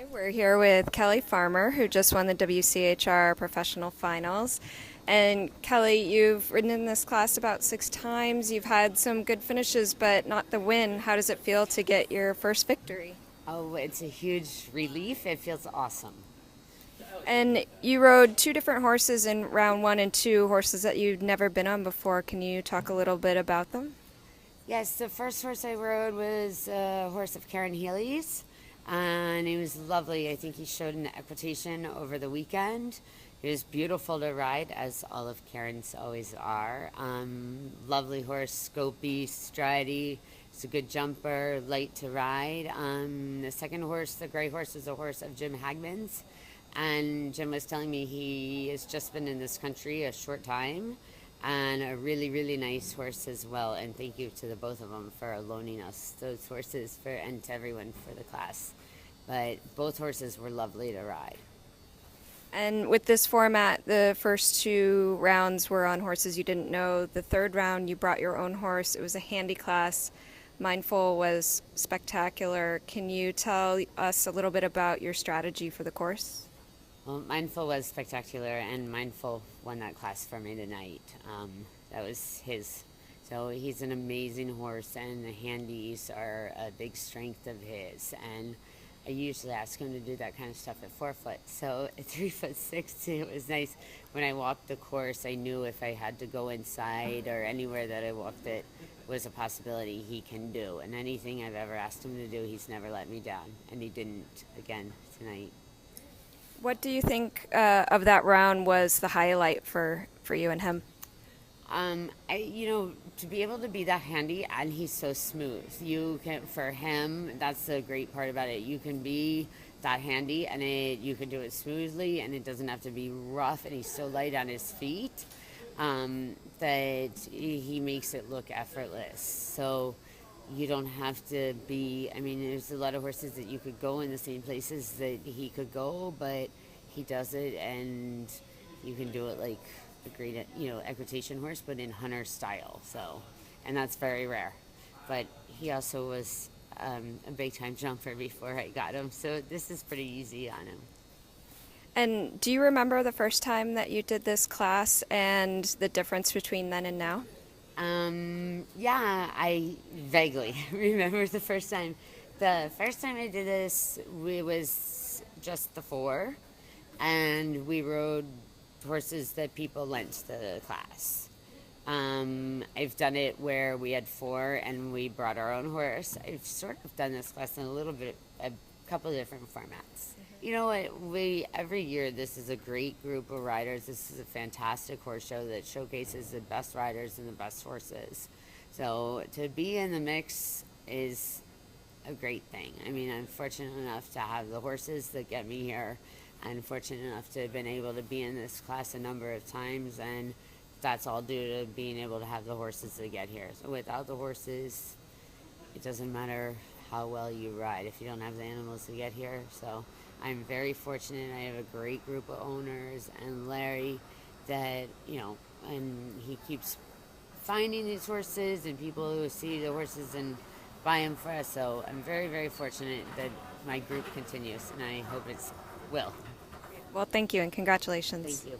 Hi, we're here with Kelley Farmer, who just won the WCHR Professional Finals. And Kelley, you've ridden in this class about 6 times. You've had some good finishes, but not the win. How does it feel to get your first victory? Oh, it's a huge relief. It feels awesome. And you rode 2 different horses in round 1 and 2, horses that you'd never been on before. Can you talk a little bit about them? Yes, the first horse I rode was a horse of Karen Healy's, and he was lovely. I think he showed an equitation over the weekend. He was beautiful to ride, as all of Karen's always are. Lovely horse, scopy, stridey. He's a good jumper, light to ride. The second horse, the gray horse, is a horse of Jim Hagman's. And Jim was telling me he has just been in this country a short time, and a really, really nice horse as well. And thank you to the both of them for loaning us those horses and to everyone for the class. But both horses were lovely to ride. And with this format, the first 2 rounds were on horses you didn't know. The third round, you brought your own horse. It was a handy class. Mindful was spectacular. Can you tell us a little bit about your strategy for the course? Well, Mindful was spectacular, and Mindful won that class for me tonight. That was his. So he's an amazing horse, and the handies are a big strength of his. And I usually ask him to do that kind of stuff at 4 foot. So at 3'6", it was nice. When I walked the course, I knew if I had to go inside or anywhere that I walked it was a possibility he can do. And anything I've ever asked him to do, he's never let me down. And he didn't again tonight. What do you think of that round was the highlight for you and him? To be able to be that handy, and he's so smooth. You can, for him, that's the great part about it. You can be that handy, and you can do it smoothly, and it doesn't have to be rough. And he's so light on his feet that he makes it look effortless. So you don't have to be. I mean, there's a lot of horses that you could go in the same places that he could go, but he does it, and you can do it like a great, equitation horse, but in hunter style. So, and that's very rare. But he also was a big time jumper before I got him, so this is pretty easy on him. And do you remember the first time that you did this class and the difference between then and now? Yeah, I vaguely remember the first time. The first time I did this, it was just the 4, and we rode horses that people lent to the class. I've done it where we had 4 and we brought our own horse. I've sort of done this class in a couple of different formats. You know what? Every year, this is a great group of riders. This is a fantastic horse show that showcases the best riders and the best horses. So to be in the mix is a great thing. I mean, I'm fortunate enough to have the horses that get me here. I'm fortunate enough to have been able to be in this class a number of times, and that's all due to being able to have the horses that get here. So without the horses, it doesn't matter how well you ride if you don't have the animals to get here. So I'm very fortunate. I have a great group of owners, and Larry, that, and he keeps finding these horses and people who see the horses and buy them for us. So I'm very, very fortunate that my group continues, and I hope it will. Well, thank you and congratulations. Thank you.